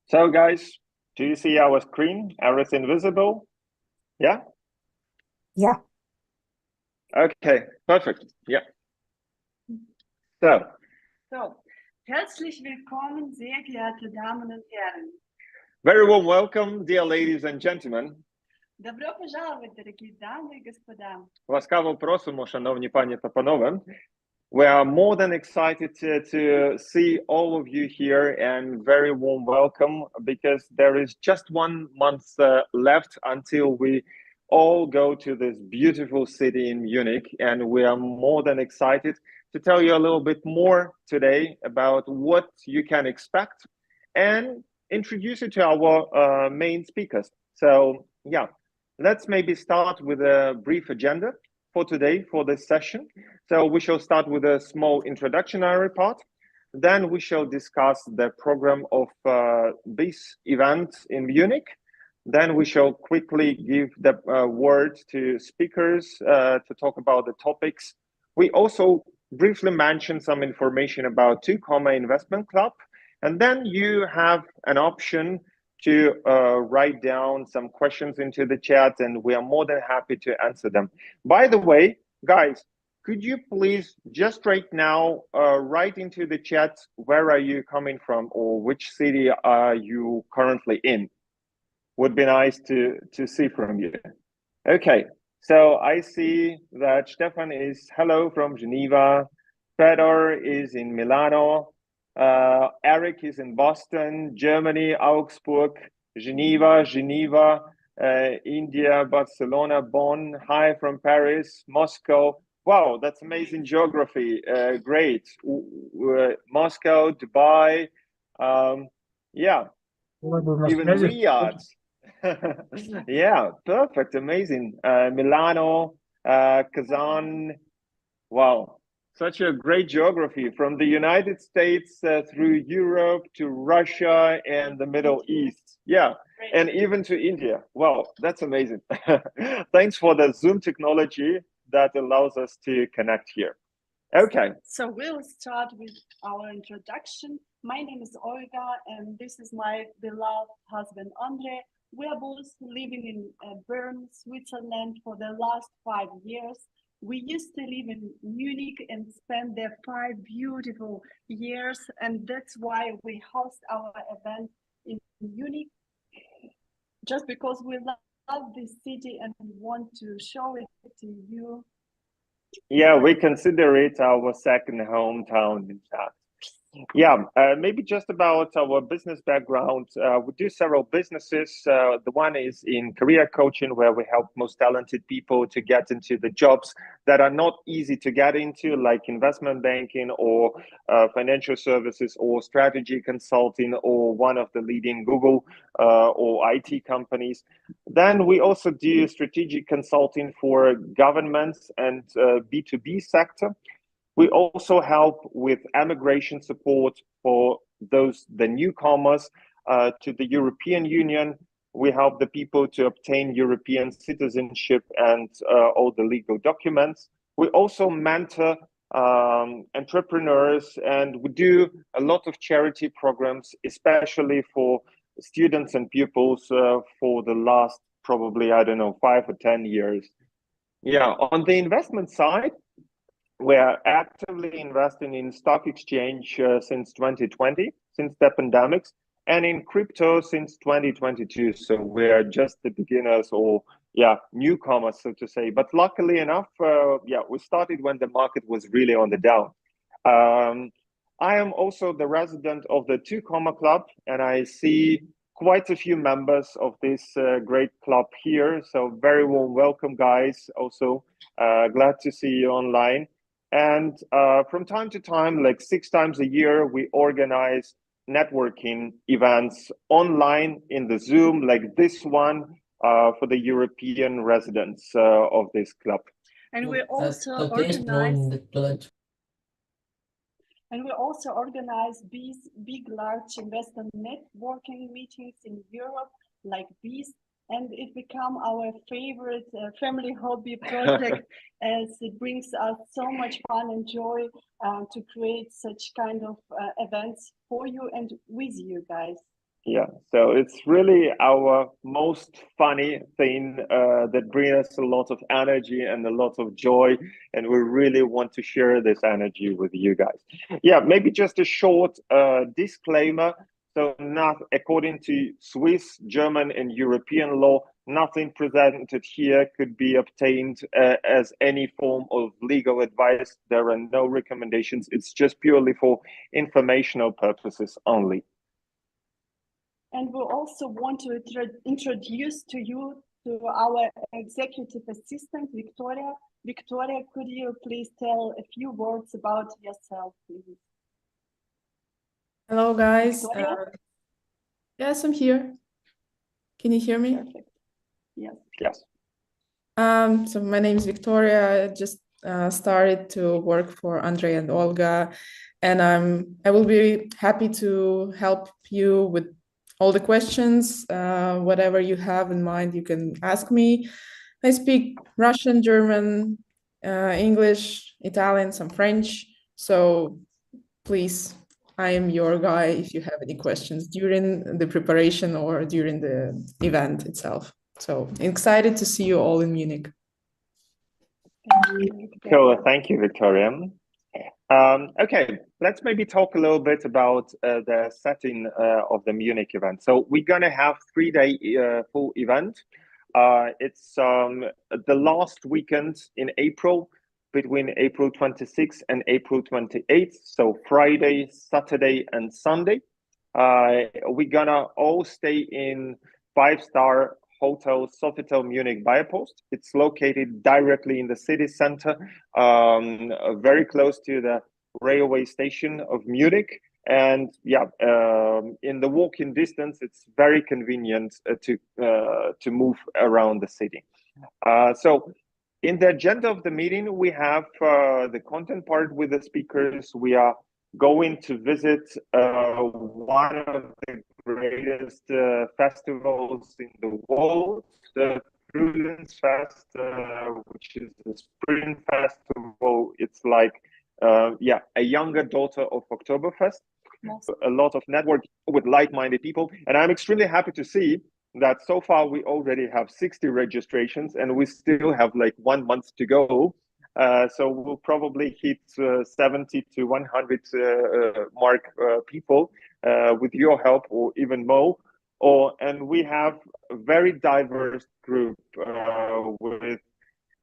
So guys, do you see our screen? Everything visible? Yeah? Yeah. Okay, perfect. Yeah. So, herzlich willkommen, sehr geehrte Damen und Herren. very warm welcome, dear ladies and gentlemen. Добро пожаловать, дорогие дамы и господа. Ласкаво просимо, шановні пані та панове. We are more than excited to see all of you here, and very warm welcome, because there is just 1 month left until we all go to this beautiful city in Munich, and we are more than excited to tell you a little bit more today about what you can expect and introduce you to our main speakers. So yeah, let's maybe start with a brief agenda for today, for this session. So we shall start with a small introductory part. Then we shall discuss the program of this event in Munich. Then we shall quickly give the word to speakers to talk about the topics. We also briefly mention some information about 2 Investment Club. And then you have an option to write down some questions into the chat, and we are more than happy to answer them. By the way, guys, could you please just right now write into the chat where are you coming from, or which city are you currently in? Would be nice to see from you. Okay, so I see that Stefan is hello from Geneva, Fedor is in Milano, Eric is in Boston, Germany, Augsburg, Geneva, India, Barcelona, Bonn, hi from Paris, Moscow. Wow, that's amazing geography. Great. Moscow, Dubai, yeah, even Riyadh. Yeah, perfect, amazing. Milano, Kazan. Wow, such a great geography, from the United States through Europe to Russia and the Middle East. Yeah, and even to India. Wow, that's amazing. Thanks for the Zoom technology that allows us to connect here. Okay. So we'll start with our introduction. My name is Olga, and this is my beloved husband, Andre. We are both living in Bern, Switzerland for the last 5 years. We used to live in Munich and spend there 5 beautiful years, and that's why we host our event in Munich, just because we love this city and we want to show it to you. Yeah, we consider it our second hometown, in fact. Yeah, maybe just about our business background. We do several businesses. The one is in career coaching, where we help most talented people to get into the jobs that are not easy to get into, like investment banking or financial services or strategy consulting or one of the leading Google or IT companies. Then we also do strategic consulting for governments and B2B sector. We also help with immigration support for the newcomers to the European Union. We help the people to obtain European citizenship and all the legal documents. We also mentor entrepreneurs, and we do a lot of charity programs, especially for students and pupils for the last probably, I don't know, 5 or 10 years. Yeah, on the investment side, we're actively investing in stock exchange since 2020, since the pandemics, and in crypto since 2022. So we're just the beginners, or newcomers, so to say. But luckily enough, we started when the market was really on the down. I am also the resident of the 2 Club, and I see quite a few members of this great club here. So very warm welcome, guys. Also glad to see you online. And from time to time, like 6 times a year, we organize networking events online in the Zoom, like this one for the European residents of this club. And we also organize. And we also organize big, large investment networking meetings in Europe, like BIS, and it become our favorite family hobby project as it brings us so much fun and joy to create such kind of events for you and with you guys. Yeah, so it's really our most funny thing that brings us a lot of energy and a lot of joy, and we really want to share this energy with you guys. Yeah, maybe just a short disclaimer. So, not according to Swiss, German, and European law, nothing presented here could be obtained as any form of legal advice. There are no recommendations. It's just purely for informational purposes only. And we also want to introduce to you to our executive assistant, Victoria. Victoria, could you please tell a few words about yourself, please? Hello, guys. Yes, I'm here. Can you hear me? Perfect. Yes. Yes. So my name is Victoria. I just started to work for Andre and Olga, and I will be happy to help you with all the questions. Whatever you have in mind, you can ask me. I speak Russian, German, English, Italian, some French. So please, I am your guy if you have any questions during the preparation or during the event itself. So excited to see you all in Munich. Cool. Thank you, Victoria. Okay, let's maybe talk a little bit about the setting of the Munich event. So we're going to have 3-day full event. It's the last weekend in April, between April 26th and April 28th. So Friday, Saturday, and Sunday. We're going to all stay in 5-star Hotel Sofitel Munich Bierpost. It's located directly in the city center, very close to the railway station of Munich. And yeah, in the walking distance, it's very convenient to move around the city. So in the agenda of the meeting, we have the content part with the speakers. We are going to visit one of the greatest festivals in the world, the Frühlingsfest, which is a spring festival. It's like, yeah, a younger daughter of Oktoberfest. Yes. A lot of network with like-minded people. And I'm extremely happy to see that so far we already have 60 registrations and we still have like 1 month to go. So we'll probably hit 70 to 100 mark people with your help or even more. And we have a very diverse group with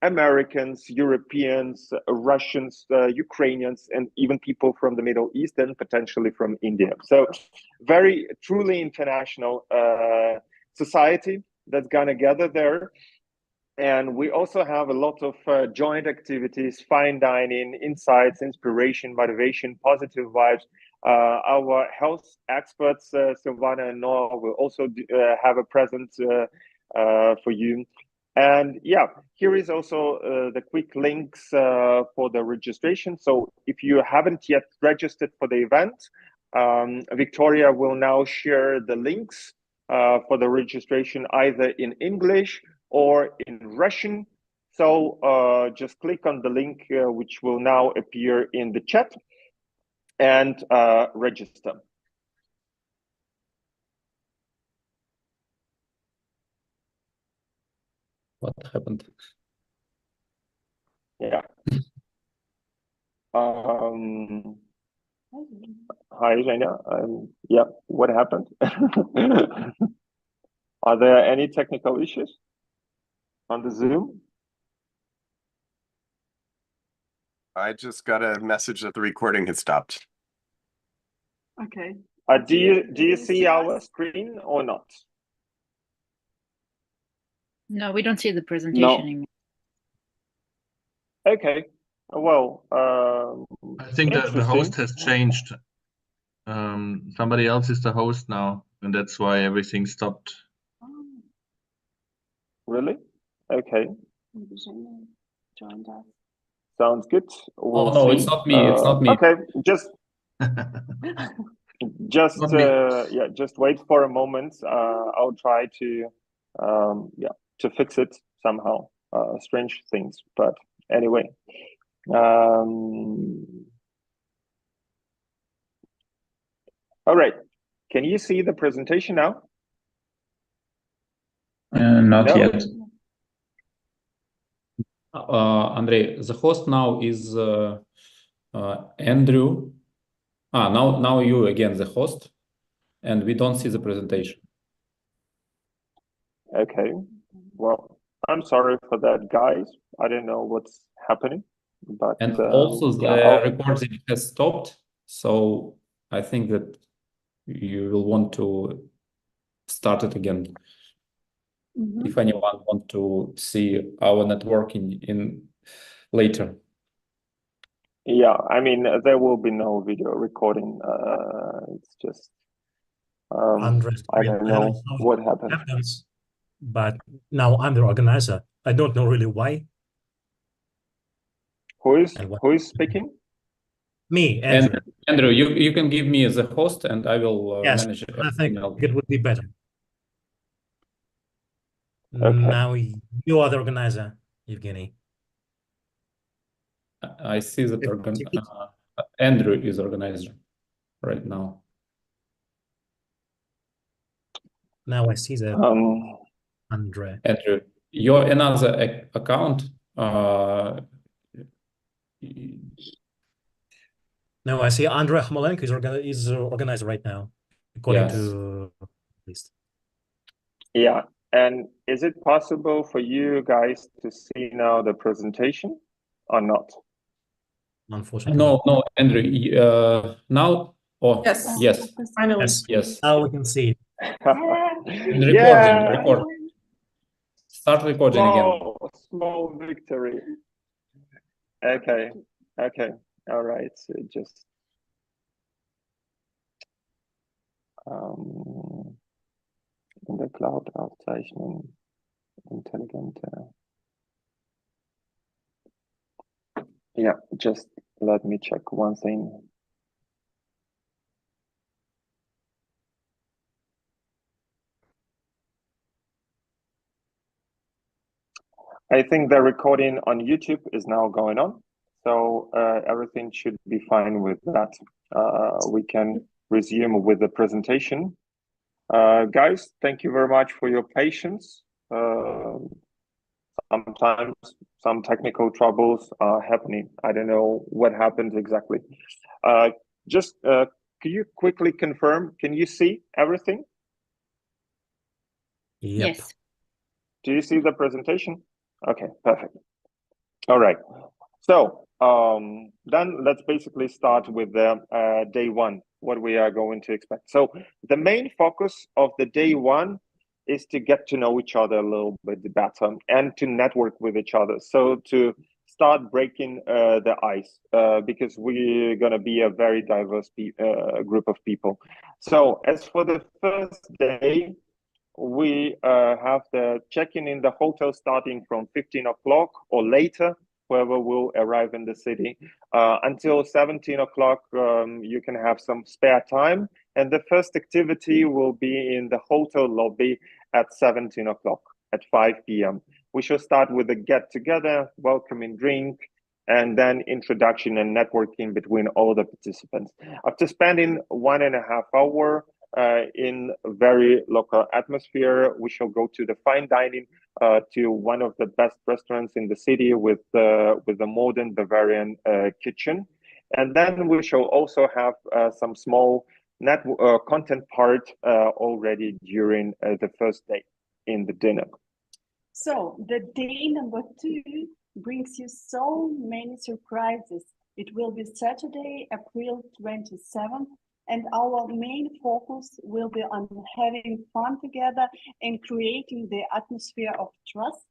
Americans, Europeans, Russians, Ukrainians, and even people from the Middle East and potentially from India. So very truly international society that's gonna gather there. And we also have a lot of joint activities, fine dining, insights, inspiration, motivation, positive vibes. Our health experts, Silvana and Noah, will also have a presence for you. And yeah, here is also the quick links for the registration. So if you haven't yet registered for the event, Victoria will now share the links for the registration either in English or in Russian. So just click on the link which will now appear in the chat and register. What happened? Yeah. Hi, Zhenya. Yeah, what happened? Are there any technical issues on the Zoom? I just got a message that the recording had stopped. Okay. Do you see our screen or not? No, we don't see the presentation anymore. Okay. Well, I think that the host interesting. has changed. Somebody else is the host now, and that's why everything stopped. Oh, Really? Okay, Bavarian joined us. sounds good. Oh We'll no, see. it's not me. It's not me. Okay, just Not me. yeah, just wait for a moment. I'll try to yeah, to fix it somehow. Strange things, but anyway. All right. Can you see the presentation now? Not No? yet. Andrei, the host now is Andrew. Now you again the host, and we don't see the presentation. Okay. Well, I'm sorry for that, guys. I don't know what's happening, but And also yeah, the recording has stopped, so I think that you will want to start it again. Mhm. If anyone want to see our networking in later. yeah, I mean, there will be no video recording. It's just Andres, I don't know what happened. happens, but now I'm the organizer. I don't know really why. Who is And what- speaking? Me, And Andrew. Andrew, you can give me the host, and I will Yes, manage I think everything. it would be better. Okay. Now you are the organizer, Evgeny. I see that Andrew is organizer right now. Now I see the Andre. Andrew, your another account. Now I see Andrei Khmalenko is organizer right now, according Yes. to list. Yeah. And is it possible for you guys to see now the presentation or not? Unfortunately, No, Andrew. Now, Yes. yes, Finally. yes. Now we can see it. Record. Start recording again. Small victory. Okay. All right. So just in der Cloud aufzeichnen, intelligent. Yeah, just let me check one thing. I think the recording on YouTube is now going on, so everything should be fine with that. We can resume with the presentation. Guys, thank you very much for your patience. Sometimes some technical troubles are happening. I don't know what happened exactly. Just could you quickly confirm, can you see everything? Yep. Yes. Do you see the presentation? Okay, perfect. All right. So then let's basically start with the day one, what we are going to expect. So the main focus of the day one is to get to know each other a little bit better and to network with each other. So to start breaking the ice because we're going to be a very diverse group of people. So as for the first day, we have the check-in in the hotel starting from 15 o'clock or later, whoever will arrive in the city. Until 17 o'clock, you can have some spare time. And the first activity will be in the hotel lobby at 17 o'clock, at 5 p.m. We shall start with a get-together, welcoming drink, and then introduction and networking between all the participants. After spending 1.5 hours, in a very local atmosphere, we shall go to the fine dining to one of the best restaurants in the city with the modern Bavarian kitchen, and then we shall also have some small content part already during the first day in the dinner. So the day number 2 brings you so many surprises. It will be Saturday, April 27th, and our main focus will be on having fun together and creating the atmosphere of trust.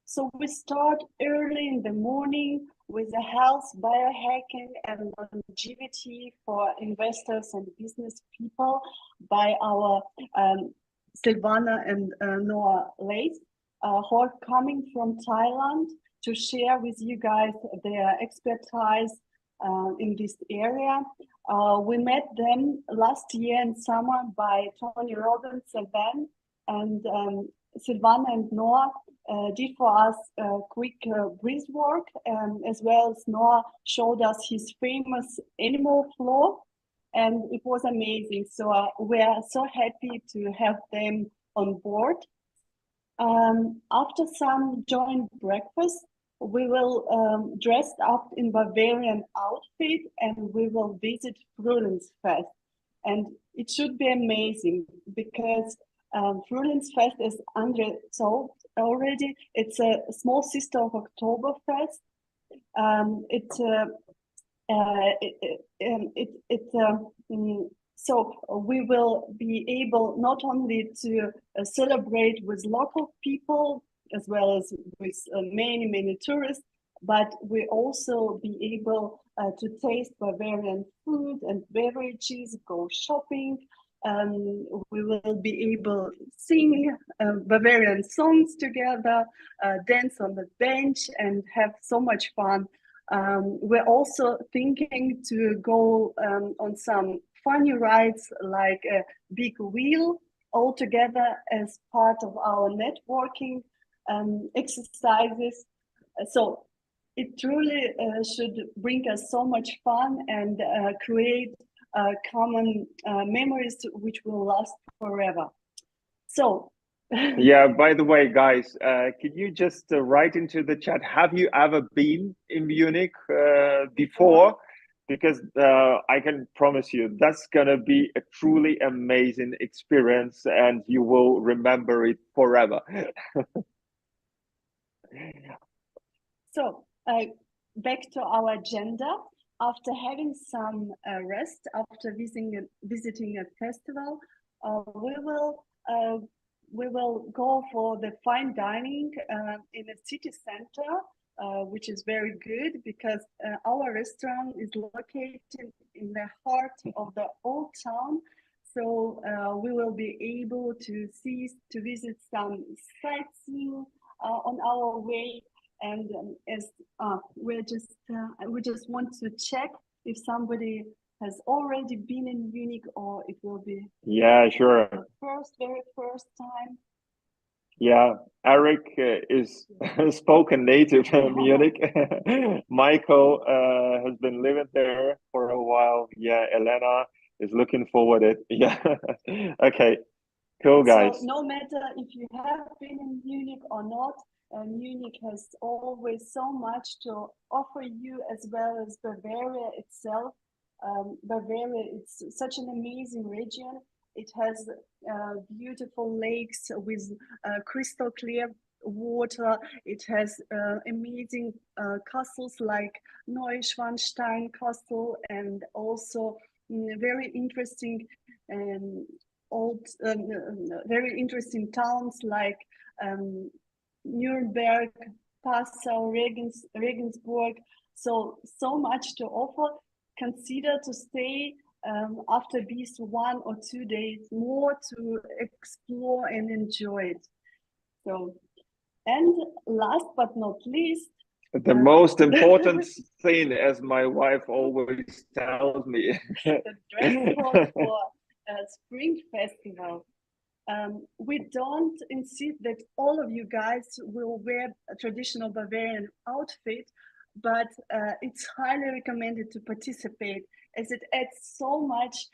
So we start early in the morning with a health, biohacking, and longevity for investors and business people by our Silvana and Noah Lace, who are coming from Thailand to share with you guys their expertise in this area. We met them last year in summer by Tony Robbins event, and Silvana and Noah did for us quick breath work, as well as Noah showed us his famous animal flow, and it was amazing. So we are so happy to have them on board. After some joint breakfast, we will dress up in Bavarian outfit and we will visit Frühlingsfest. And it should be amazing because Frühlingsfest, as Andre told already, it's a small sister of Oktoberfest. So we will be able not only to celebrate with local people as well as with many tourists, but we also be able to taste Bavarian food and beverages, go shopping. We will be able to sing Bavarian songs together, dance on the bench, and have so much fun. We're also thinking to go on some funny rides like a big wheel all together as part of our networking exercises. So it truly should bring us so much fun and create common memories which will last forever. So yeah, by the way, guys, can you just write into the chat, have you ever been in Munich before? Because I can promise you that's gonna be a truly amazing experience and you will remember it forever. So back to our agenda. After having some rest, after visiting a festival, we will go for the fine dining in a city center, which is very good because our restaurant is located in the heart of the old town. So we will be able to visit some sightseeing on our way. And as we just want to check if somebody has already been in Munich or it will be sure, very first time. Yeah, Eric is spoken native in Munich. Michael has been living there for a while. Yeah, Elena is looking forward to it. Yeah. Okay, cool, guys. So no matter if you have been in Munich or not, Munich has always so much to offer you, as well as Bavaria itself. Bavaria is such an amazing region. It has beautiful lakes with crystal clear water. It has amazing castles like Neuschwanstein Castle, and also very interesting very interesting towns like Nuremberg, Passau, Regensburg. So much to offer. Consider to stay after these 1 or 2 days more to explore and enjoy it. So, and last but not least, the most important thing, as my wife always tells me, the dress code for Spring Festival. We don't insist that all of you guys will wear a traditional Bavarian outfit, but it's highly recommended to participate, as it adds so much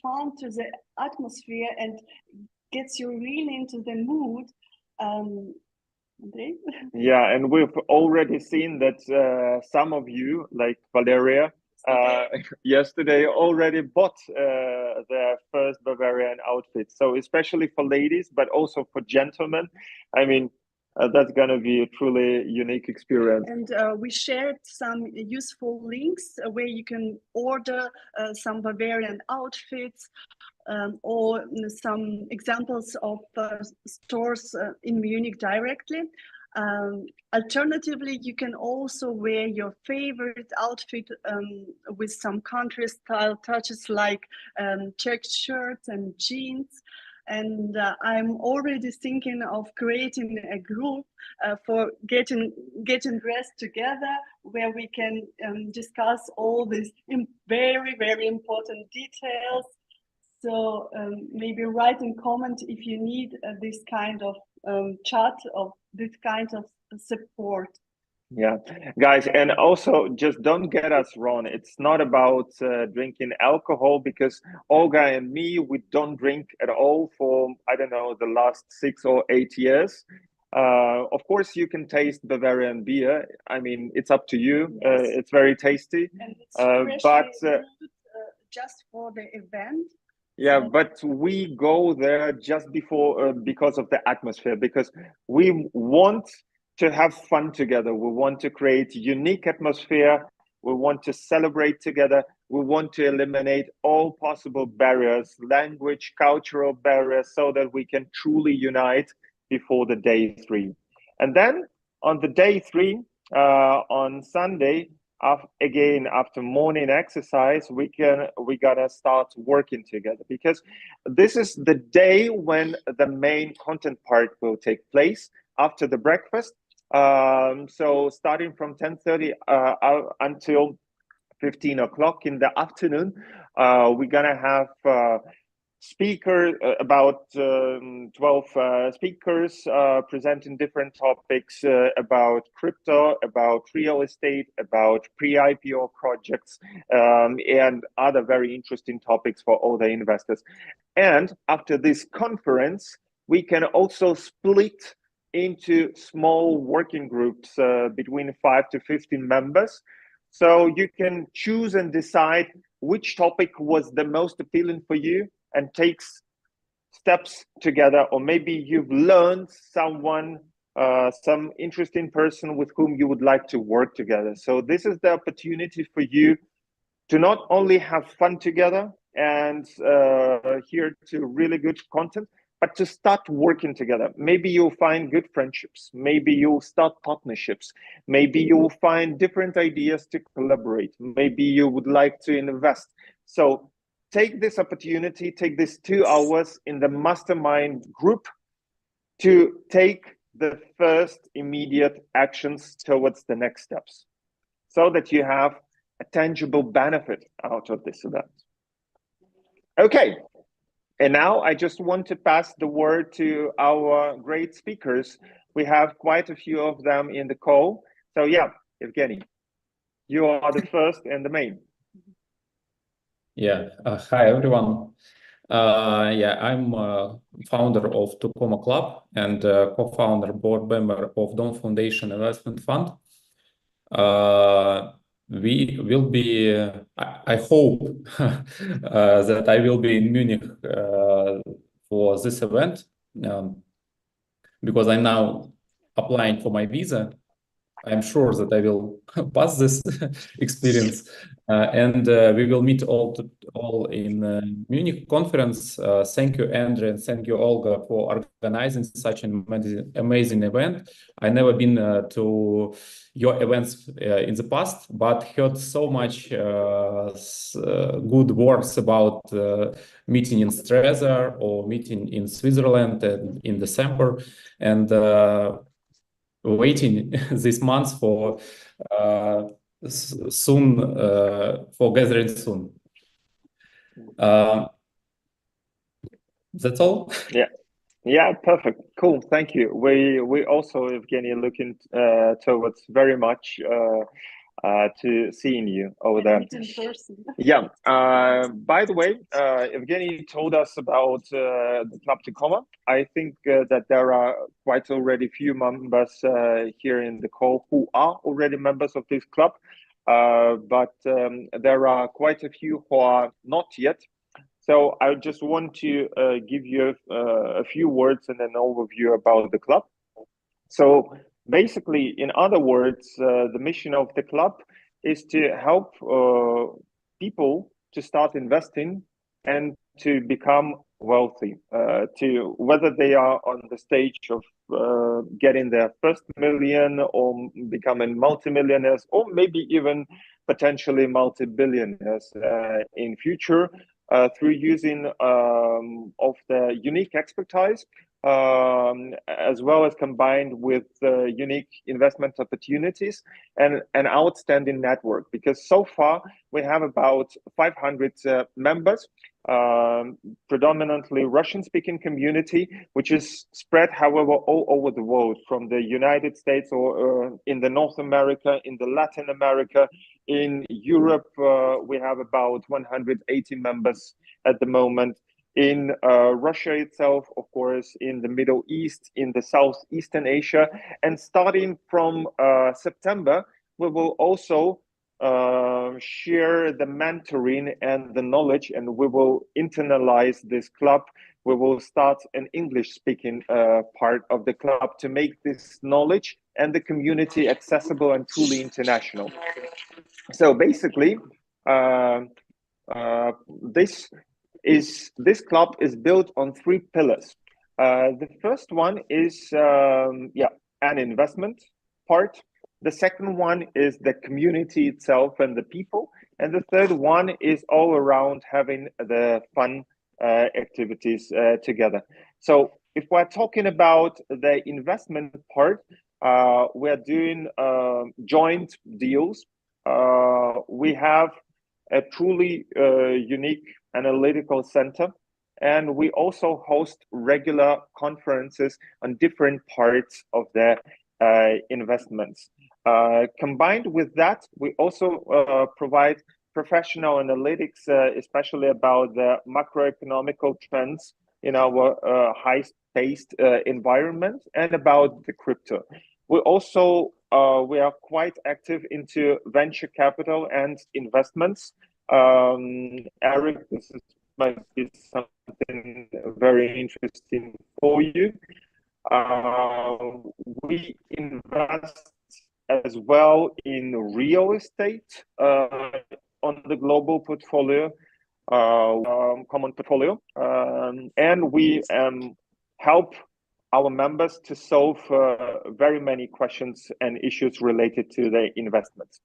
fun to the atmosphere and gets you really into the mood. Andre? Yeah, and we've already seen that some of you, like Valeria, yesterday already bought their first Bavarian outfit. So especially for ladies, but also for gentlemen, I mean, that's gonna be a truly unique experience. And we shared some useful links where you can order some Bavarian outfits, or some examples of stores in Munich directly. Alternatively, you can also wear your favorite outfit with some country style touches like checked shirts and jeans. And I'm already thinking of creating a group for getting dressed together, where we can discuss all these very, very important details. So maybe write in comment if you need this kind of chat, of this kind of support. Yeah, guys, and also just don't get us wrong. It's not about drinking alcohol, because Olga and me, we don't drink at all for, I don't know, the last 6 or 8 years. Of course, you can taste Bavarian beer. I mean, it's up to you. Yes. It's very tasty. And it's but brewed, just for the event. Yeah, So- but we go there just before because of the atmosphere, because we want to have fun together. We want to create unique atmosphere. We want to celebrate together. We want to eliminate all possible barriers, language, cultural barriers, so that we can truly unite before the day 3. And then on the day 3, on Sunday, again, after morning exercise, we gotta start working together, because this is the day when the main content part will take place after the breakfast. So starting from 10:30 until 15 o'clock in the afternoon, we're gonna have about 12 speakers presenting different topics about crypto, about real estate, about pre-IPO projects, and other very interesting topics for all the investors. And after this conference, we can also split into small working groups between 5 to 15 members. So you can choose and decide which topic was the most appealing for you, and takes steps together. Or maybe you've learned someone, some interesting person with whom you would like to work together. So this is the opportunity for you to not only have fun together and hear to really good content, but to start working together. Maybe you'll find good friendships. Maybe you'll start partnerships. Maybe you'll find different ideas to collaborate. Maybe you would like to invest. So take this opportunity, take this 2 hours in the mastermind group to take the first immediate actions towards the next steps, so that you have a tangible benefit out of this event. Okay, and now I just want to pass the word to our great speakers. We have quite a few of them in the call. So yeah, Evgeny, you are the first and the main. Yeah, hi everyone. Yeah, I'm founder of Tukoma Club and co-founder, board member of Dom Foundation Investment Fund. We will be, I hope that I will be in Munich for this event, because I'm now applying for my visa. I'm sure that I will pass this experience, and we will meet all in Munich conference. Thank you, Andrew, and thank you, Olga, for organizing such an amazing event. I've never been to your events in the past, but heard so much good words about meeting in Strasbourg or meeting in Switzerland in December, and waiting this month for soon for gathering soon. That's all. Yeah, perfect, cool, thank you. We also, Evgeny, looking towards very much to seeing you over there. Meet in person. Yeah. By the way, Evgeny told us about the Club Tukoma. I think that there are quite already few members here in the call who are already members of this club, but there are quite a few who are not yet. So I just want to give you a few words and an overview about the club. So basically, in other words, the mission of the club is to help people to start investing and to become wealthy, to whether they are on the stage of getting their first million or becoming multimillionaires, or maybe even potentially multi-billionaires in future through using of the unique expertise, as well as combined with unique investment opportunities and an outstanding network. Because so far we have about 500 members, predominantly Russian-speaking community, which is spread, however, all over the world, from the United States or in the North America, in the Latin America, in Europe. We have about 180 members at the moment. In Russia itself, of course, in the Middle East, in the Southeastern Asia, and starting from September, we will also share the mentoring and the knowledge, and we will internalize this club. We will start an English-speaking part of the club to make this knowledge and the community accessible and truly international. So basically, this club is built on 3 pillars. The first one is an investment part. The second one is the community itself and the people, and the third one is all around having the fun activities together. So if we're talking about the investment part, we're doing joint deals. We have a truly unique analytical center, and we also host regular conferences on different parts of the investments. Combined with that, we also provide professional analytics, especially about the macroeconomical trends in our high-paced environment and about the crypto. We also we are quite active into venture capital and investments. Eric, this might be something very interesting for you. We invest as well in real estate on the global portfolio, common portfolio, and we help our members to solve very many questions and issues related to the investments.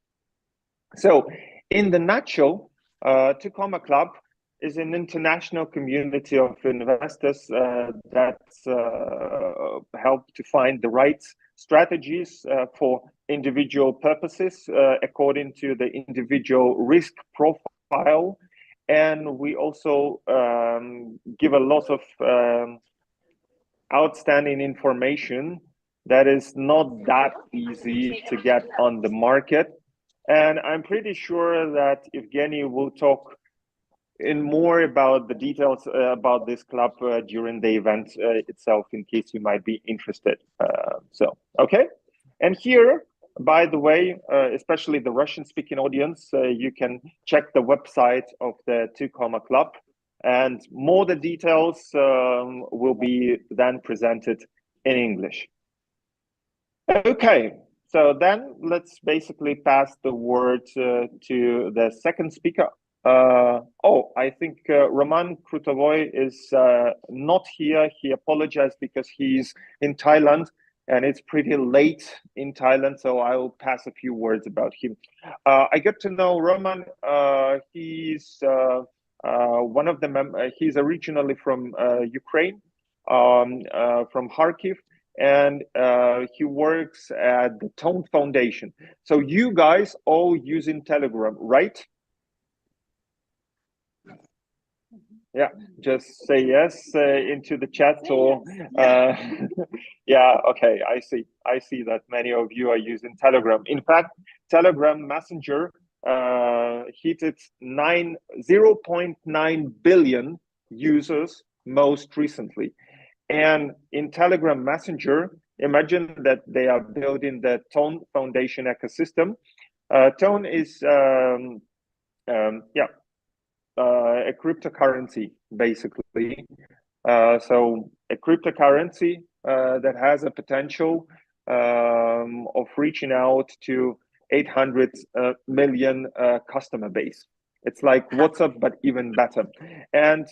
So in the nutshell, Tacoma Club is an international community of investors that help to find the right strategies for individual purposes according to the individual risk profile. And we also give a lot of outstanding information that is not that easy to get on the market. And I'm pretty sure that Evgeny will talk in more about the details about this club during the event itself, in case you might be interested. Okay. And here, by the way, especially the Russian-speaking audience, you can check the website of the Tacoma Club, and more the details will be then presented in English. Okay, so then let's basically pass the word to the second speaker. I think Roman Krutovoy is not here. He apologized because he's in Thailand and it's pretty late in Thailand, so I'll pass a few words about him. I get to know Roman. He's one of the he's originally from Ukraine, from Kharkiv, and he works at the Tone Foundation. So you guys all using Telegram, right? Yeah, just say yes into the chat, or yeah, okay, I see that many of you are using Telegram. In fact, Telegram Messenger hit its 0.9 billion users most recently. And in Telegram Messenger, imagine that they are building the Tone Foundation ecosystem. Tone is a cryptocurrency, basically. So a cryptocurrency that has a potential of reaching out to 800 million customer base. It's like WhatsApp, but even better. And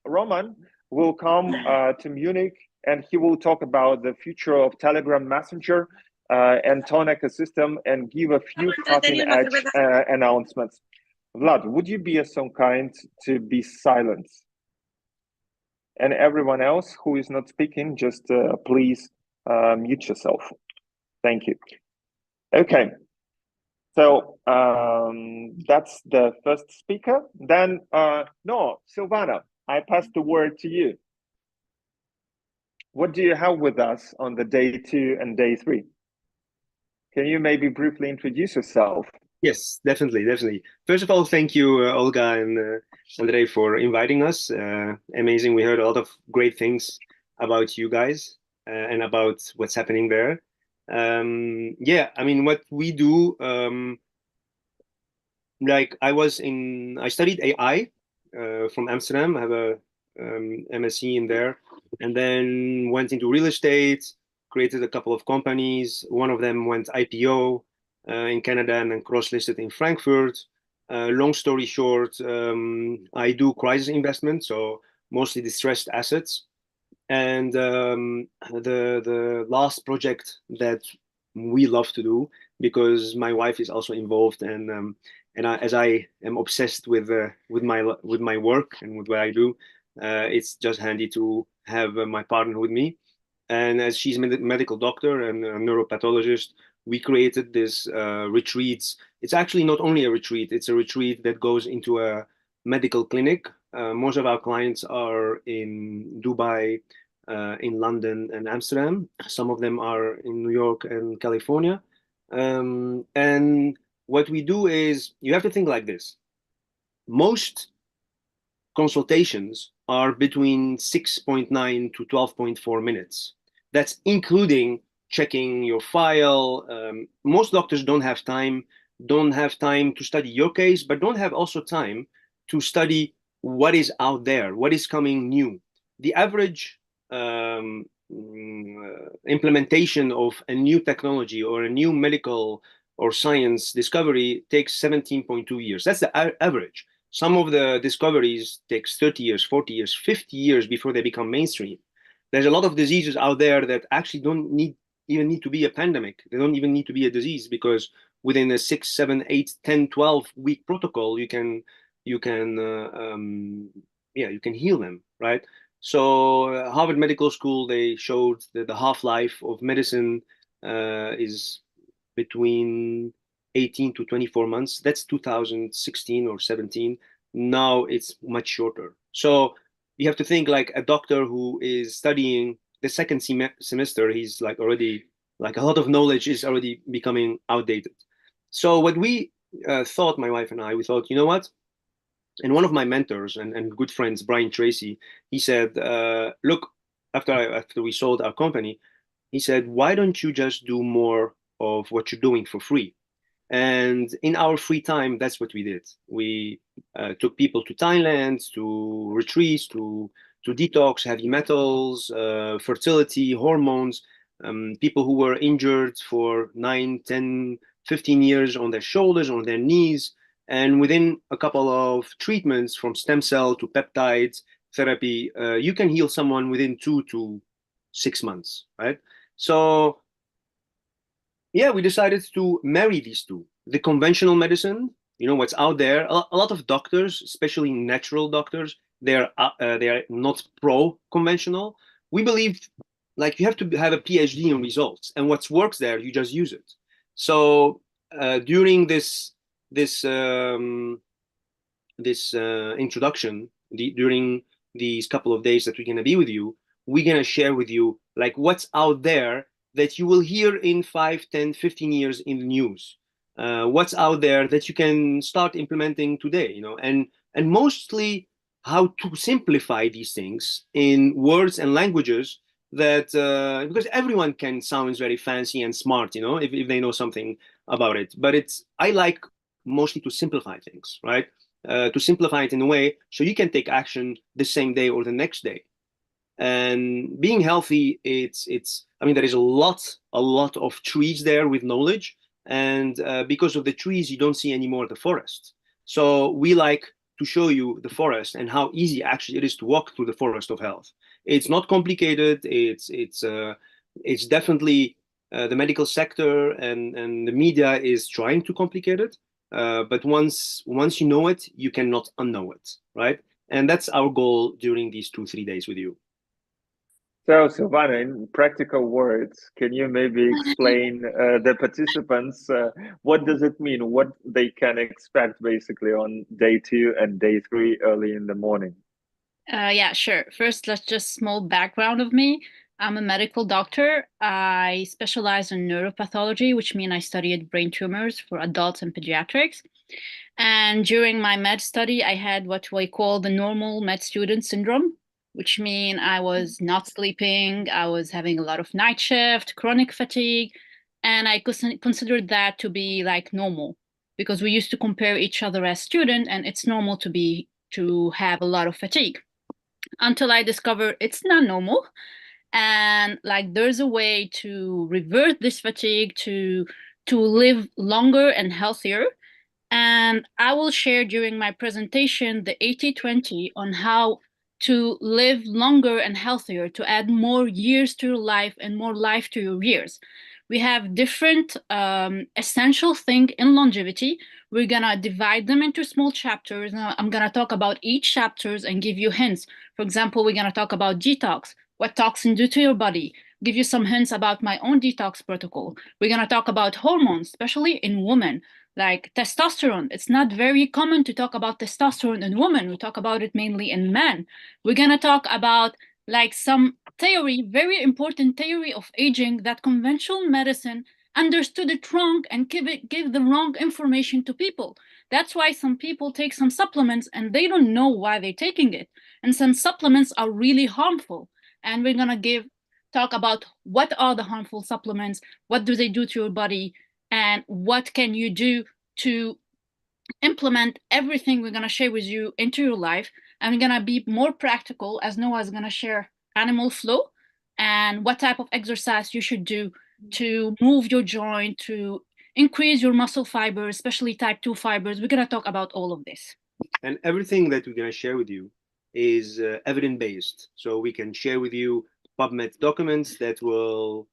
Roman will come to Munich, and he will talk about the future of Telegram Messenger and Tone ecosystem, and give a few cutting-edge announcements. Vlad, would you be so kind to be silent? And everyone else who is not speaking, just please mute yourself. Thank you. Okay. So that's the first speaker. Then, no, Silvana, I pass the word to you. What do you have with us on the day 2 and day 3? Can you maybe briefly introduce yourself? Yes, definitely. First of all, thank you, Olga and Andrei, for inviting us. Amazing. We heard a lot of great things about you guys and about what's happening there. Yeah, I mean, what we do, like I studied AI from Amsterdam. I have a MSc in there, and then went into real estate, created a couple of companies. One of them went IPO in Canada and then cross-listed in Frankfurt. Long story short, I do crisis investment, so mostly distressed assets. And the last project that we love to do, because my wife is also involved, and as I am obsessed with my work and with what I do, it's just handy to have my partner with me. And as she's a medical doctor and a neuropathologist, we created this retreats. It's actually not only a retreat, it's a retreat that goes into a medical clinic. Most of our clients are in Dubai, in London and Amsterdam. Some of them are in New York and California. And what we do is, you have to think like this. Most consultations are between 6.9 to 12.4 minutes. That's including checking your file. Most doctors don't have time to study your case, but don't have also time to study what is out there, what is coming new. The average implementation of a new technology or a new medical or science discovery takes 17.2 years. That's the average. Some of the discoveries takes 30 years, 40 years, 50 years before they become mainstream. There's a lot of diseases out there that actually don't even need to be a pandemic. They don't even need to be a disease, because within a 6, 7, 8, 10, 12 week protocol, you can heal them, right? So Harvard Medical School, they showed that the half-life of medicine is between 18 to 24 months. That's 2016 or 17. Now it's much shorter. So you have to think like a doctor who is studying the second semester, he's like already, like a lot of knowledge is already becoming outdated. So what we thought, my wife and I, we thought, you know what? And one of my mentors and good friends, Brian Tracy, he said, look, after we sold our company, he said, why don't you just do more of what you're doing for free? And in our free time, that's what we did. We took people to Thailand, to retreats, to detox, heavy metals, fertility, hormones, people who were injured for 9, 10, 15 years on their shoulders, on their knees. And within a couple of treatments, from stem cell to peptides therapy, you can heal someone within 2 to 6 months, right? So yeah, we decided to marry these two. The conventional medicine, you know, what's out there. A lot of doctors, especially natural doctors, they are not pro-conventional. We believe, like, you have to have a PhD in results, and what works there, you just use it. So during this introduction, during these couple of days that we're going to be with you, we're going to share with you like what's out there that you will hear in 5, 10, 15 years in the news. What's out there that you can start implementing today, you know, and mostly how to simplify these things in words and languages that, because everyone can sound very fancy and smart, you know, if they know something about it. But I like mostly to simplify things, right? To simplify it in a way so you can take action the same day or the next day. And being healthy, I mean, there is a lot of trees there with knowledge, and because of the trees, you don't see anymore the forest. So we like to show you the forest and how easy actually it is to walk through the forest of health. It's not complicated. It's definitely the medical sector and the media is trying to complicate it. But once you know it, you cannot unknow it, right? And that's our goal during these 2-3 days with you. So, Silvana, in practical words, can you maybe explain the participants what does it mean, what they can expect basically on day 2 and day 3 early in the morning? Yeah, sure. First, let's just small background of me. I'm a medical doctor. I specialize in neuropathology, which means I studied brain tumors for adults and pediatrics. And during my med study, I had what we call the normal med student syndrome, which means I was not sleeping, I was having a lot of night shift, chronic fatigue, and I considered that to be like normal because we used to compare each other as student, and it's normal to have a lot of fatigue. Until I discovered it's not normal, and like there's a way to revert this fatigue to live longer and healthier. And I will share during my presentation the 80-20 on how to live longer and healthier, to add more years to your life and more life to your years. We have different essential things in longevity. We're gonna divide them into small chapters. Now I'm gonna talk about each chapters and give you hints. For example, we're gonna talk about detox, what toxin do to your body, give you some hints about my own detox protocol. We're gonna talk about hormones, especially in women, like testosterone. It's not very common to talk about testosterone in women. We talk about it mainly in men. We're gonna talk about like some theory, very important theory of aging that conventional medicine understood it wrong and give the wrong information to people. That's why some people take some supplements and they don't know why they're taking it. And some supplements are really harmful. And we're gonna talk about what are the harmful supplements, what do they do to your body, and what can you do to implement everything we're going to share with you into your life. And we're going to be more practical, as Noah is going to share animal flow and what type of exercise you should do to move your joint, to increase your muscle fibers, especially type 2 fibers. We're going to talk about all of this. And everything that we're going to share with you is evidence-based. So we can share with you PubMed documents that will,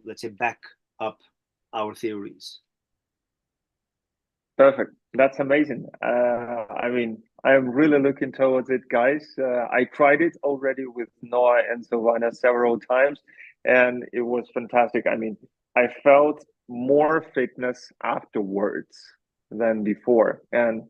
let's say, back up our theories. Perfect. That's amazing. I mean, I'm really looking towards it, guys. I tried it already with Noah and Silvana several times, and it was fantastic. I mean, I felt more fitness afterwards than before. And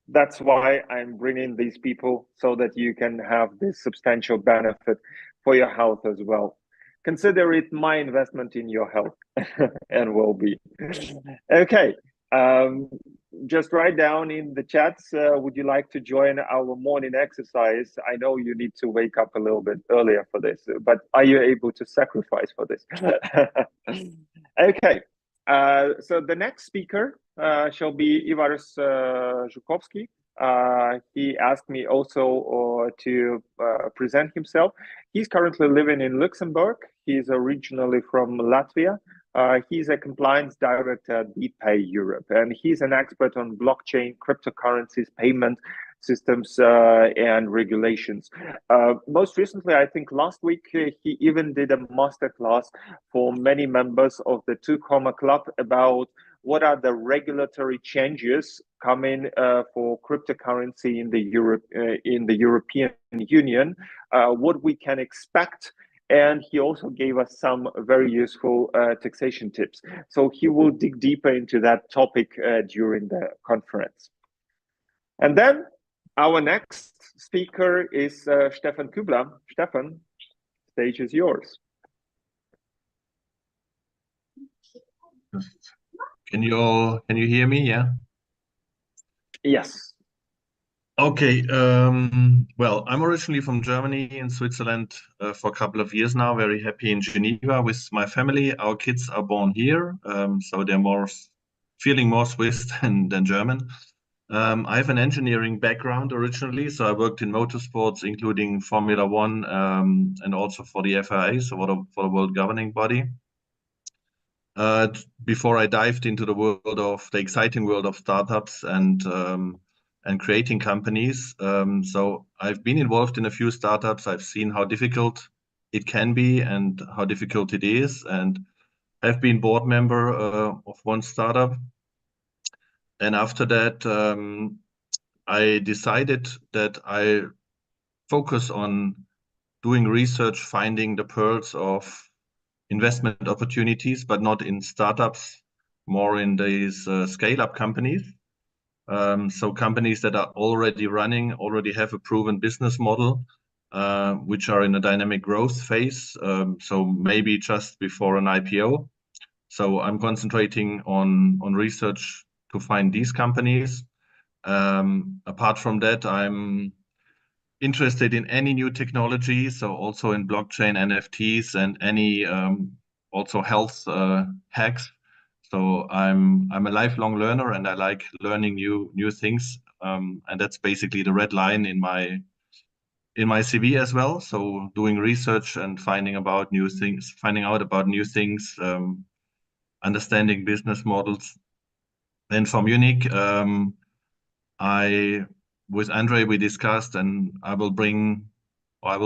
that's why I'm bringing these people so that you can have this substantial benefit for your health as well. Consider it my investment in your health and well-being. Okay. Just write down in the chats, would you like to join our morning exercise? I know you need to wake up a little bit earlier for this, but are you able to sacrifice for this? Okay, so the next speaker shall be Ivars Zhukovsky. He asked me also to present himself. He's currently living in Luxembourg. He's originally from Latvia. He's a compliance director at BPay Europe, and he's an expert on blockchain, cryptocurrencies, payment systems, and regulations. Most recently, I think last week, he even did a masterclass for many members of the 2 Comma Club about what are the regulatory changes coming for cryptocurrency in the European Union, what we can expect. And he also gave us some very useful taxation tips. So he will dig deeper into that topic during the conference. And then our next speaker is Stefan Kübler. Stefan, stage is yours. Can you hear me? Yeah. Yes. Okay, well, I'm originally from Germany and Switzerland for a couple of years now, very happy in Geneva with my family. Our kids are born here, so they're feeling more Swiss than German. I have an engineering background originally, so I worked in motorsports, including Formula One, and also for the FIA, so for the world governing body. before I dived into the exciting world of startups and creating companies. So I've been involved in a few startups. I've seen how difficult it can be and how difficult it is, and I've been board member of one startup. And after that, I decided that I focus on doing research, finding the pearls of investment opportunities, but not in startups, more in these scale-up companies. So companies that are already running, already have a proven business model, which are in a dynamic growth phase. So maybe just before an IPO. So I'm concentrating on research to find these companies. Apart from that, I'm interested in any new technology, so also in blockchain, NFTs, and any also health hacks. So I'm a lifelong learner, and I like learning new things, and that's basically the red line in my CV as well. So doing research and finding out about new things, understanding business models. Then for Munich, with Andre, we discussed, and I will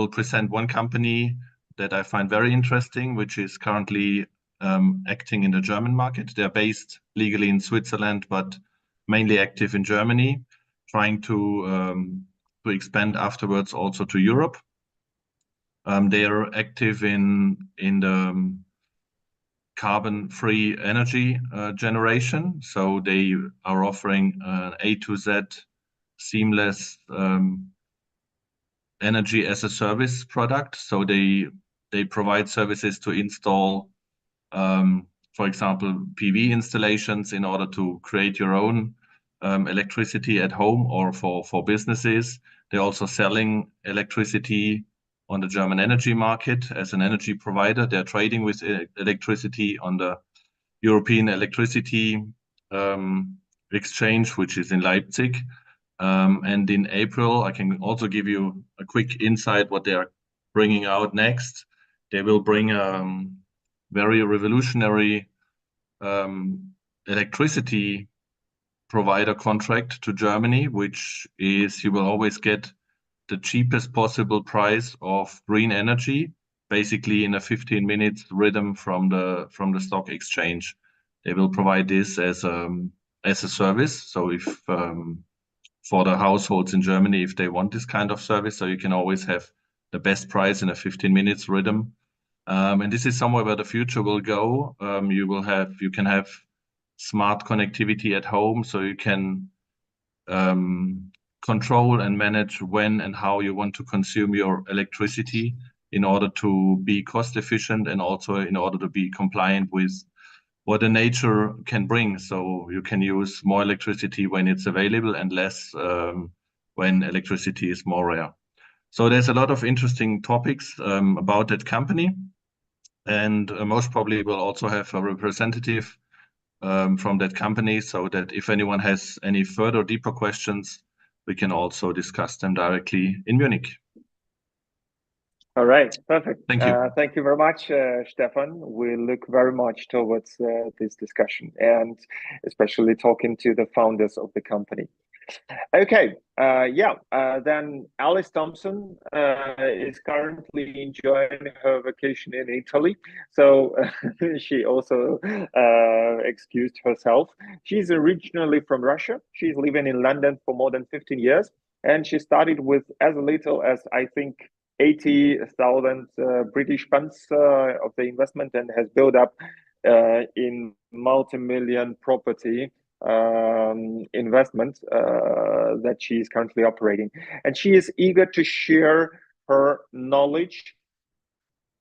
present one company that I find very interesting, which is currently acting in the German market. They're based legally in Switzerland, but mainly active in Germany, trying to expand afterwards also to Europe. They are active in the carbon-free energy generation. So they are offering an A to Z seamless energy as a service product. So they provide services to install, for example, PV installations in order to create your own electricity at home or for businesses. They're also selling electricity on the German energy market as an energy provider. They're trading with electricity on the European electricity exchange, which is in Leipzig. And in April, I can also give you a quick insight what they are bringing out next. They will bring a very revolutionary electricity provider contract to Germany, which is you will always get the cheapest possible price of green energy, basically in a 15 minutes rhythm from the stock exchange. They will provide this as a service. So if for the households in Germany, if they want this kind of service, so you can always have the best price in a 15 minutes rhythm. And this is somewhere where the future will go. You can have smart connectivity at home, so you can control and manage when and how you want to consume your electricity in order to be cost efficient and also in order to be compliant with what the nature can bring. So you can use more electricity when it's available and less when electricity is more rare. So there's a lot of interesting topics about that company. And most probably we'll also have a representative from that company, so that if anyone has any further deeper questions, we can also discuss them directly in Munich. All right, perfect. Thank you. Thank you very much, Stefan. We look very much towards this discussion and especially talking to the founders of the company. Okay, then Alice Thompson is currently enjoying her vacation in Italy. So she also excused herself. She's originally from Russia. She's living in London for more than 15 years. And she started with as little as, I think, 80,000 British pounds of the investment and has built up in multi-million property investment that she is currently operating. And she is eager to share her knowledge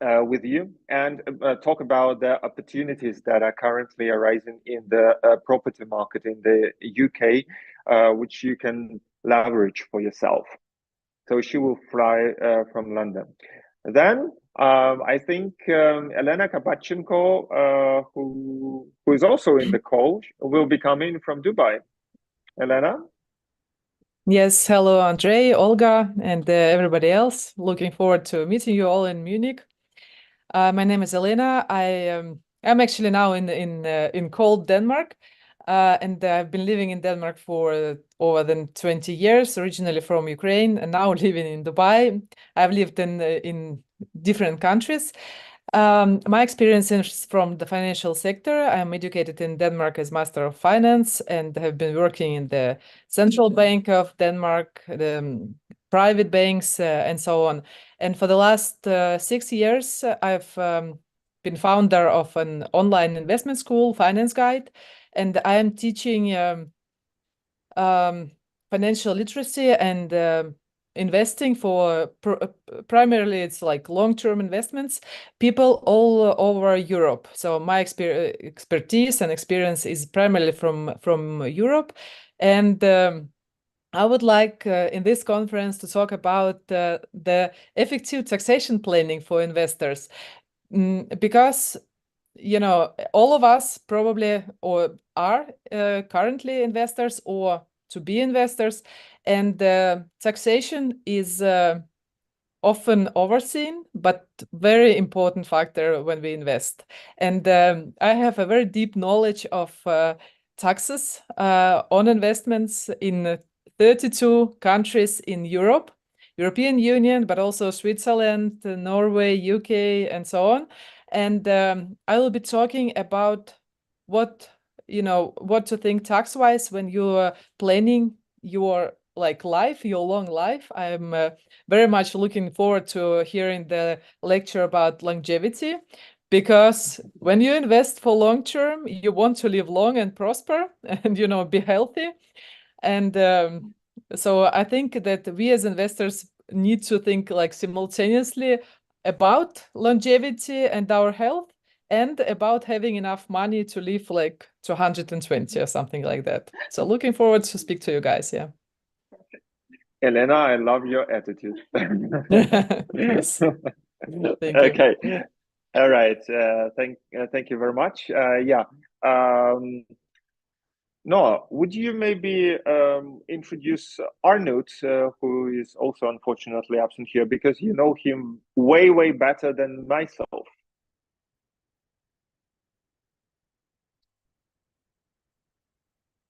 with you and talk about the opportunities that are currently arising in the property market in the UK, which you can leverage for yourself. So she will fly from London. Then I think Elena Kapachenko, who is also in the call, will be coming from Dubai. Elena? Yes, hello, Andrei, Olga, and everybody else. Looking forward to meeting you all in Munich. My name is Elena. I I'm actually now in cold Denmark, and I've been living in Denmark for over than 20 years. Originally from Ukraine, and now living in Dubai. I've lived in different countries. My experience is from the financial sector. I'm educated in Denmark as Master of Finance and have been working in the Central Bank of Denmark, the private banks, and so on. And for the last 6 years, I've been founder of an online investment school, Finance Guide, and I am teaching financial literacy and investing for primarily it's like long-term investments, people all over Europe. So my expertise and experience is primarily from Europe, and I would like in this conference to talk about the effective taxation planning for investors, because all of us probably or are currently investors or to be investors, and taxation is often overseen, but very important factor when we invest. And I have a very deep knowledge of taxes on investments in 32 countries in Europe, European Union, but also Switzerland, Norway, UK, and so on. And I will be talking about what to think tax-wise when you're planning your life, your long life. I'm very much looking forward to hearing the lecture about longevity, because when you invest for long term, you want to live long and prosper and be healthy. And so I think that we as investors need to think simultaneously about longevity and our health, and about having enough money to live to 120 or something like that. So looking forward to speak to you guys. Yeah. Elena, I love your attitude. Yes. Thank you. Okay. All right. Thank you very much. Yeah. Noah, would you maybe introduce Arnold, who is also unfortunately absent here, because you know him way, way better than myself.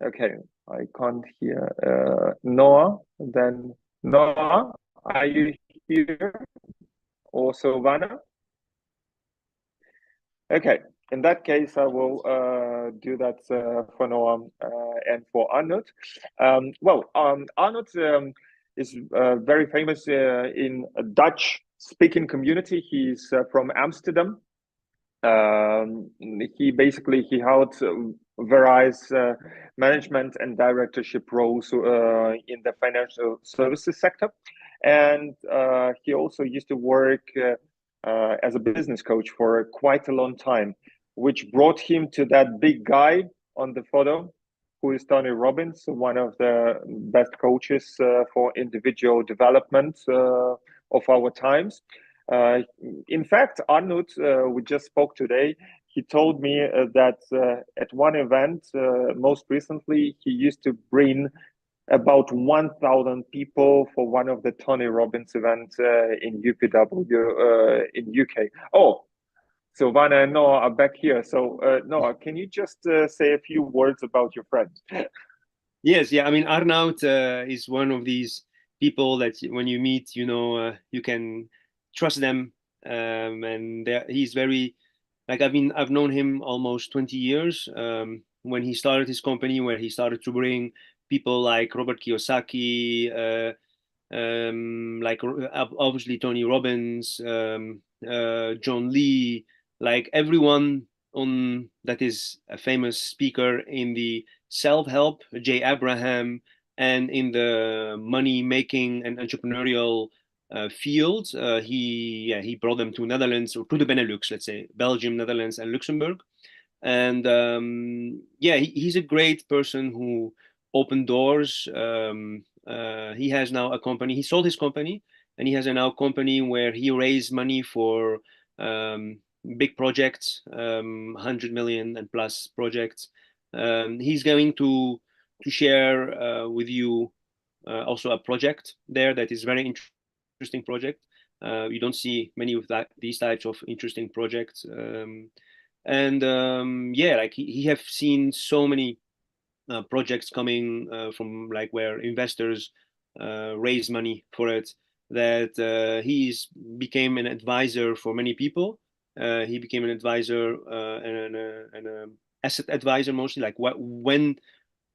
Okay, I can't hear Noah. Then Noah, are you here? Or Silvana? Okay, in that case, I will do that for Noah and for Arnold. Arnold is very famous in a Dutch-speaking community. He's from Amsterdam. He held various management and directorship roles in the financial services sector, and he also used to work as a business coach for quite a long time, which brought him to that big guy on the photo, who is Tony Robbins, one of the best coaches for individual development of our times. In fact, Arnold, we just spoke today, he told me that at one event, most recently, he used to bring about 1,000 people for one of the Tony Robbins events in UPW in UK. Oh, Silvana and Noah are back here. So Noah, can you just say a few words about your friend? Yes, yeah. I mean, Arnoud is one of these people that when you meet, you can trust them, and he's very I've known him almost 20 years. When he started his company, where he started to bring people like Robert Kiyosaki, obviously Tony Robbins, John Lee, everyone that is a famous speaker in the self-help, Jay Abraham, and in the money making and entrepreneurial field. He brought them to Netherlands, or to the Benelux, let's say Belgium, Netherlands, and Luxembourg. And he's a great person who opened doors. He has now a company. He sold his company, and he has now a company where he raised money for big projects, 100 million and plus projects. He's going to share with you also a project there that is very interesting project. You don't see many of these types of interesting projects. And yeah, like he have seen so many projects coming from like where investors raise money for it, that he's became an advisor for many people. He became an advisor and an asset advisor mostly, like when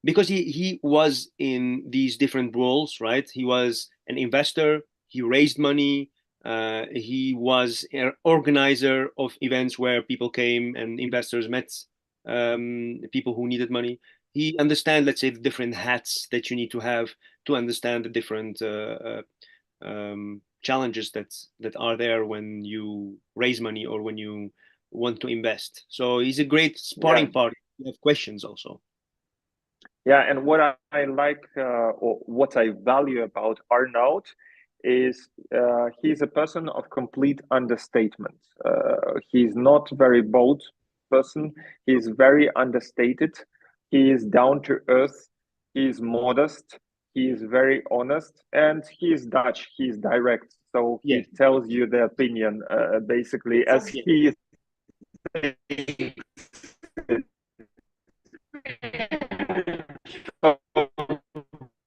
because he was in these different roles, right? He was an investor, he raised money, he was an organizer of events where people came and investors met people who needed money. He understands, let's say, the different hats that you need to have to understand the different challenges that are there when you raise money or when you want to invest. So he's a great sparring partner. You have questions also. Yeah, and what I like or what I value about Arnaud is he's a person of complete understatement. He's not very bold person. He's very understated. He is down to earth. He is modest. He is very honest, and he is Dutch. He is direct. So he tells you the opinion basically as he thinks.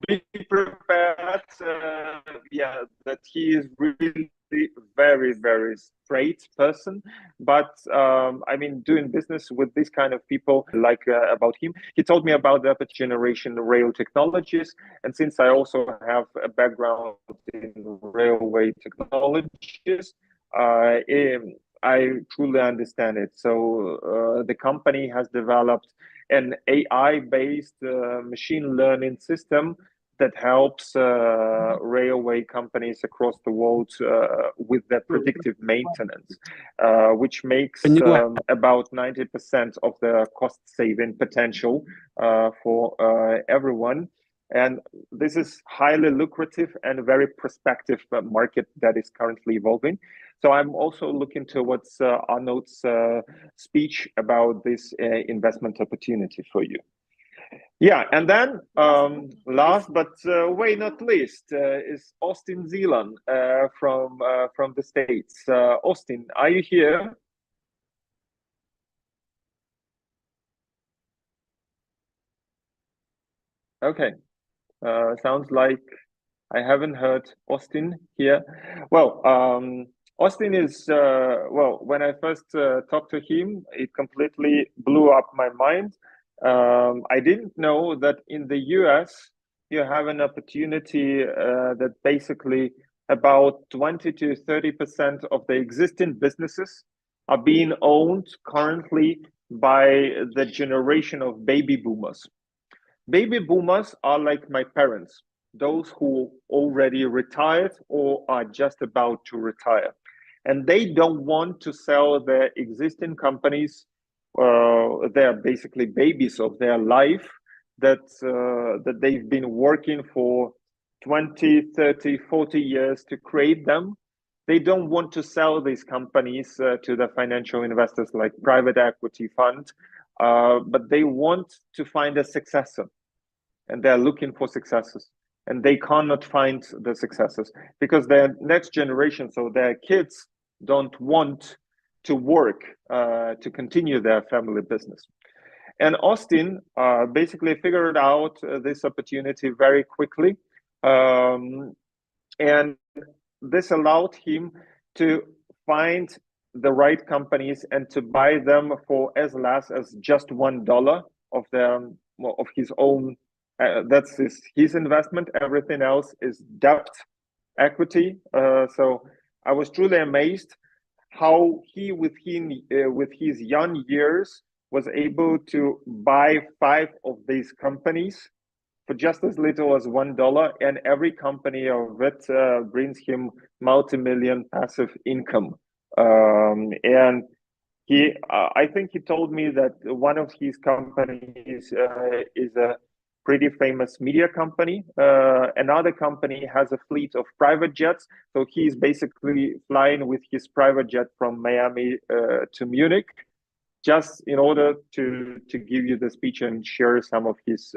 Be prepared, that he is really very, very straight person. But I mean, doing business with this kind of people, like about him, he told me about the generation rail technologies. And since I also have a background in railway technologies, I truly understand it. So the company has developed an AI-based machine learning system that helps railway companies across the world with their predictive maintenance, which makes about 90% of the cost-saving potential for everyone. And this is highly lucrative and a very prospective market that is currently evolving. So I'm also looking towards Arnaud's speech about this investment opportunity for you. Yeah, and then last but way not least is Austin Zeeland from the States. Austin, are you here? Okay, sounds like I haven't heard Austin here. Well, Austin is, well, when I first talked to him, it completely blew up my mind. I didn't know that in the US, you have an opportunity that basically about 20 to 30% of the existing businesses are being owned currently by the generation of baby boomers. Baby boomers are like my parents, those who already retired or are just about to retire. And they don't want to sell their existing companies. They're basically babies of their life that they've been working for 20, 30, 40 years to create them. They don't want to sell these companies to the financial investors like private equity fund, but they want to find a successor. And they're looking for successors. And they cannot find the successors because their next generation, so their kids, don't want to work to continue their family business. And Austin basically figured out this opportunity very quickly. And this allowed him to find the right companies and to buy them for as less as just $1 of his own. That's his investment. Everything else is debt, equity. So I was truly amazed how he, with his young years, was able to buy 5 of these companies for just as little as $1, and every company of it brings him multi-million passive income. And I think he told me that one of his companies is a pretty famous media company. Another company has a fleet of private jets. So he's basically flying with his private jet from Miami to Munich, just in order to give you the speech and share some of his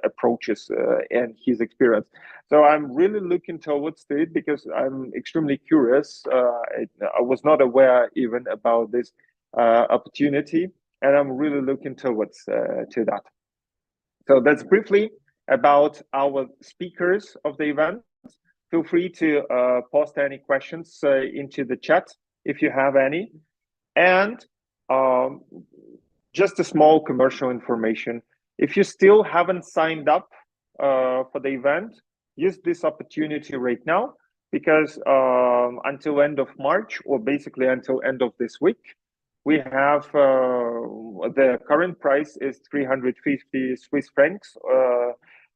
approaches and his experience. So I'm really looking towards it because I'm extremely curious. I was not aware even about this opportunity, and I'm really looking towards to that. So that's briefly about our speakers of the event. Feel free to post any questions into the chat if you have any. And just a small commercial information. If you still haven't signed up for the event, use this opportunity right now, because until end of March, or basically until end of this week, we have the current price is 350 Swiss francs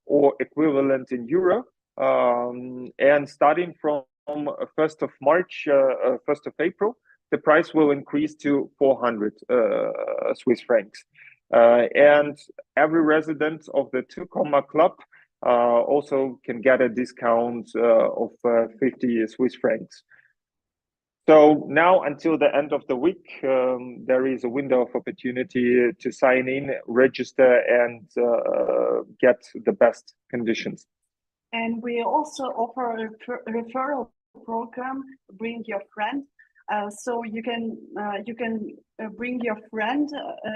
or equivalent in euro. And starting from 1st of March, 1st of April, the price will increase to 400 Swiss francs. And every resident of the 2 Club also can get a discount of 50 Swiss francs. So now until the end of the week, there is a window of opportunity to sign in, register, and get the best conditions. And we also offer a referral program, Bring Your Friend. So you can bring your friend.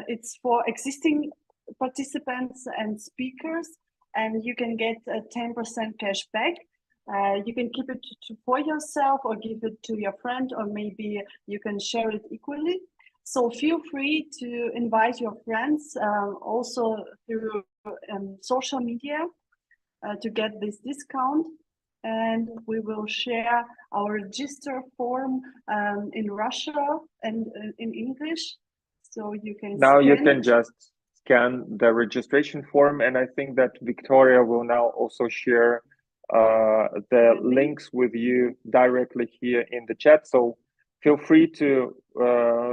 It's for existing participants and speakers, and you can get a 10% cash back. You can keep it for yourself or give it to your friend, or maybe you can share it equally. So feel free to invite your friends also through social media to get this discount. And we will share our register form in Russia and in English. So you can now you can just scan the registration form, and I think that Victoria will now also share the links with you directly here in the chat. So feel free to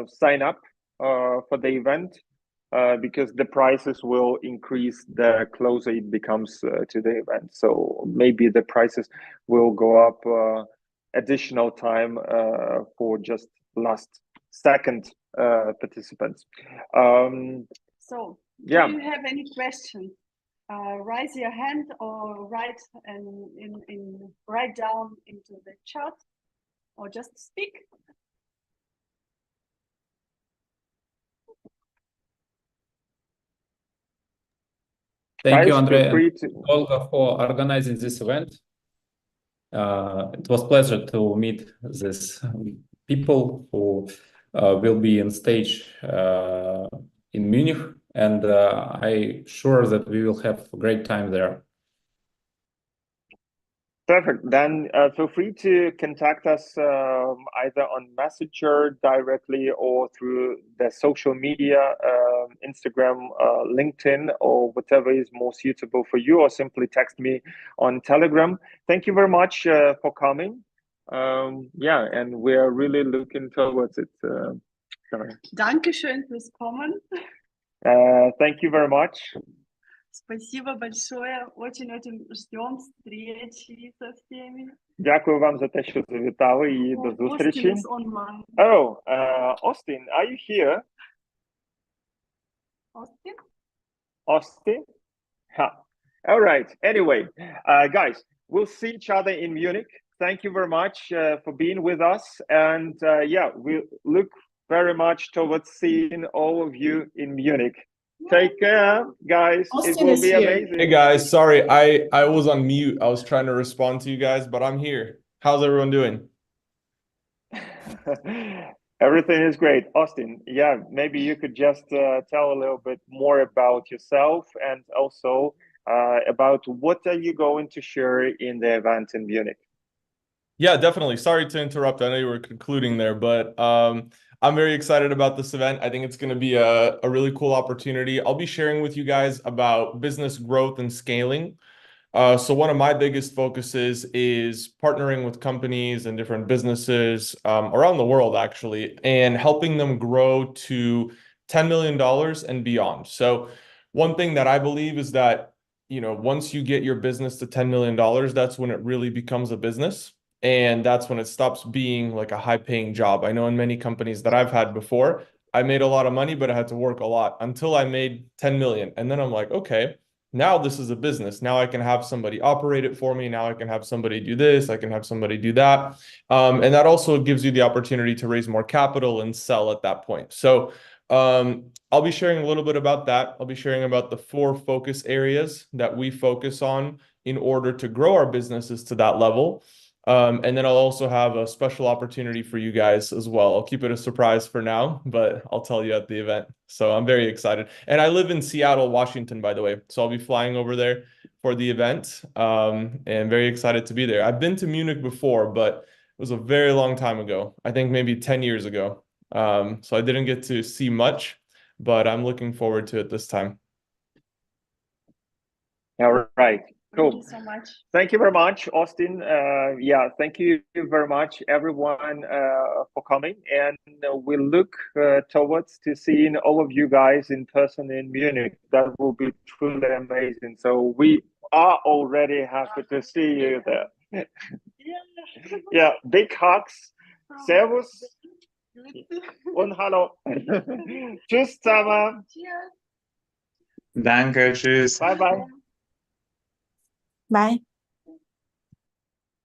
sign up for the event, because the prices will increase the closer it becomes to the event. So maybe the prices will go up additional time for just last second participants. So yeah. Do you have any questions? Raise your hand or write down into the chat, or just speak. Thank you, Andrei and Olga, for organizing this event. It was a pleasure to meet these people who will be on stage in Munich, and I'm sure that we will have a great time there. Perfect. Then feel free to contact us either on Messenger directly or through the social media, Instagram, LinkedIn, or whatever is more suitable for you, or simply text me on Telegram. Thank you very much for coming. Yeah, and we are really looking towards it. Dankeschön fürs Kommen. Thank you very much. Спасибо большое. Очень ждем встречи со всеми. Дякую вам за те, що завітали, і до зустрічі. Austin is online. Oh, Austin, are you here? Austin? Austin? Ha. All right. Anyway, guys, we'll see each other in Munich. Thank you very much for being with us. And yeah, we look very much towards seeing all of you in Munich. Take care, guys. Austin it will be amazing. Hey guys, sorry, I was on mute. I was trying to respond to you guys, but I'm here. How's everyone doing? Everything is great. Austin, yeah, maybe you could just tell a little bit more about yourself, and also about what are you going to share in the event in Munich. Yeah, definitely. Sorry to interrupt. I know you were concluding there, but I'm very excited about this event. I think it's going to be a really cool opportunity. I'll be sharing with you guys about business growth and scaling. So one of my biggest focuses is partnering with companies and different businesses around the world, actually, and helping them grow to $10 million and beyond. So one thing that I believe is that, you know, once you get your business to $10 million, that's when it really becomes a business. And that's when it stops being like a high-paying job. I know in many companies that I've had before, I made a lot of money, but I had to work a lot until I made 10 million. And then I'm like, okay, now this is a business. Now I can have somebody operate it for me. Now I can have somebody do this. I can have somebody do that. And that also gives you the opportunity to raise more capital and sell at that point. So I'll be sharing a little bit about that. I'll be sharing about the 4 focus areas that we focus on in order to grow our businesses to that level. And then I'll also have a special opportunity for you guys as well. I'll keep it a surprise for now, but I'll tell you at the event. So I'm very excited. And I live in Seattle, Washington, by the way. So I'll be flying over there for the event, and very excited to be there. I've been to Munich before, but it was a very long time ago. I think maybe 10 years ago. So I didn't get to see much, but I'm looking forward to it this time. All right. Cool. Thank you so much. Thank you very much, Austin. Yeah, thank you very much, everyone, for coming. And we look towards to seeing all of you guys in person in Munich. That will be truly amazing. So we are already happy to see you there. Yeah. Yeah, big hugs. Servus und hallo. Tschüss zusammen. Cheers. Danke, tschüss. Bye bye. Bye.